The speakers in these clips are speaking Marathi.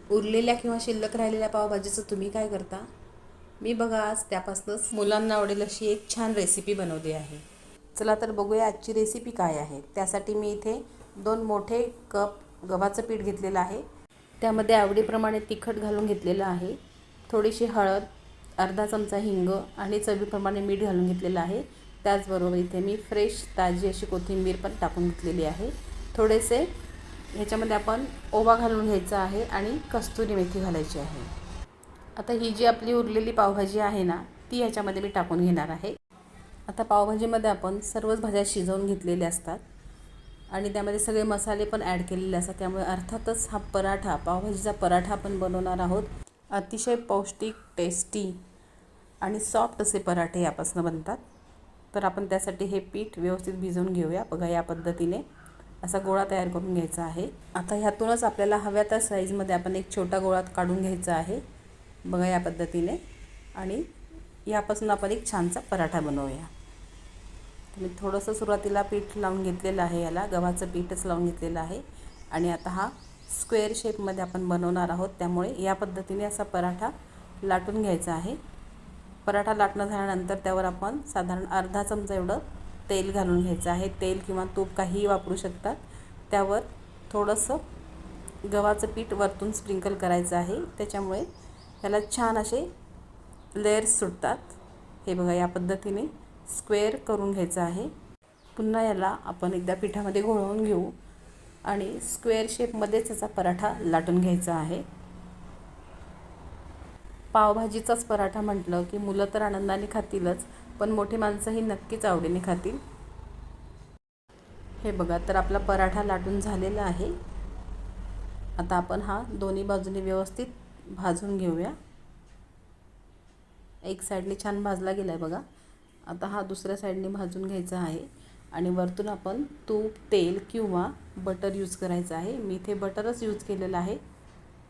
उरलेल्या किंवा शिल्लक राहिलेल्या पावभाजीचं तुम्ही काय करता? मी बघा आज त्यापासूनच मुलांना आवडेल अशी एक छान रेसिपी बनवली आहे. चला तर बघूया आजची रेसिपी काय आहे. त्यासाठी मी इथे 2 मोठे कप गव्हाचं पीठ घेतलेलं आहे. त्यामध्ये आवडीप्रमाणे तिखट घालून घेतलेलं आहे. थोडीशी हळद, अर्धा चमचा हिंग आणि चवीप्रमाणे मीठ घालून घेतलेलं आहे. त्याचबरोबर इथे मी फ्रेश ताजी अशी कोथिंबीर पण टाकून घेतलेली आहे. थोडेसे ह्याच्यामध्ये आपण ओवा घालून घ्यायचा आहे आणि कस्तुरी मेथी घालायची आहे. आता ही जी आपली उरलेली पावभाजी आहे ना, ती ह्याच्यामध्ये मी टाकून घेणार आहे. आता पावभाजीमध्ये आपण सर्वच भाज्या शिजवून घेतलेल्या असतात आणि त्यामध्ये सगळे मसाले पण ॲड केलेले असतात. त्यामुळे अर्थातच हा पराठा, पावभाजीचा पराठा आपण बनवणार आहोत. अतिशय पौष्टिक, टेस्टी आणि सॉफ्ट असे पराठे यापासून बनतात. तर आपण त्यासाठी हे पीठ व्यवस्थित भिजवून घेऊया. बघा या पद्धतीने असा गोळा तयार करून घ्यायचा आहे. आता ह्यातूनच आपल्याला हव्या त्या साईजमध्ये आपण एक छोटा गोळा काढून घ्यायचा आहे. बघा या पद्धतीने आणि यापासून आपण एक छानसा पराठा बनवूया. मी थोडंसं सुरुवातीला पीठ लावून घेतलेलं आहे, याला गव्हाचं पीठच लावून घेतलेलं आहे आणि आता हा स्क्वेअर शेपमध्ये आपण बनवणार आहोत. त्यामुळे या पद्धतीने असा पराठा लाटून घ्यायचा आहे. पराठा लाटणं झाल्यानंतर त्यावर आपण साधारण अर्धा चमचा एवढं तेल घालून घ्यायचं आहे. तेल किंवा तूप काहीही वापरू शकतात. त्यावर थोडंसं गव्हाचं पीठ वरतून स्प्रिंकल करायचं आहे. त्याच्यामुळे त्याला छान असे लेयर्स सुटतात. हे बघा या पद्धतीने स्क्वेअर करून घ्यायचं आहे. पुन्हा याला आपण एकदा पिठामध्ये घोळवून घेऊ आणि स्क्वेअर शेपमध्येच याचा पराठा लाटून घ्यायचा आहे. पावभाजीचाच पराठा म्हटलं की मुलं तर आनंदाने खातीलच, पण मोठी माणसंही नक्कीच आवडीने खातील. हे बघा तर आपला पराठा लाटून झालेला आहे. आता आपण हा दोन्ही बाजूने व्यवस्थित भाजून घेऊया. एक साईडने छान भाजला गेला आहे बघा. आता हा दुसऱ्या साईडने भाजून घ्यायचा आहे आणि वरतून आपण तूप, तेल किंवा बटर यूज करायचं आहे. मी इथे बटरच यूज केलेलं आहे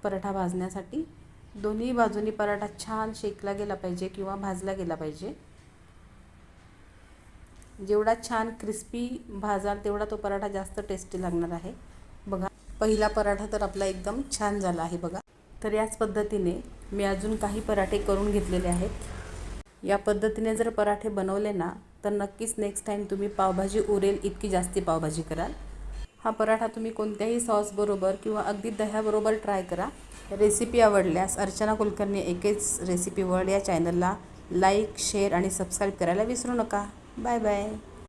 पराठा भाजण्यासाठी. दोन्ही बाजूनी पराठा छान शेकला गेला पाहिजे किंवा भाजला गेला पाहिजे. जेवढा छान क्रिस्पी भाजाल तेवढा तो पराठा जास्त टेस्टी लागणार आहे. बघा पहिला पराठा तर आपला एकदम छान झाला आहे बघा. तर याच पद्धतीने मी अजून काही पराठे करून घेतलेले आहेत. या पद्धतीने जर पराठे बनवले ना तर नक्कीच नेक्स्ट टाईम तुम्ही पावभाजी उरेल इतकी जास्ती पावभाजी कराल. हा पराठा तुम्ही कोणत्याही सॉसबरोबर किंवा अगदी दह्याबरोबर ट्राय करा. रेसिपी आवडल्यास अर्चना कुलकर्णी एकेच रेसिपी वर्ल्ड या चॅनलला लाईक, शेअर आणि सबस्क्राईब करायला विसरू नका. Bye bye.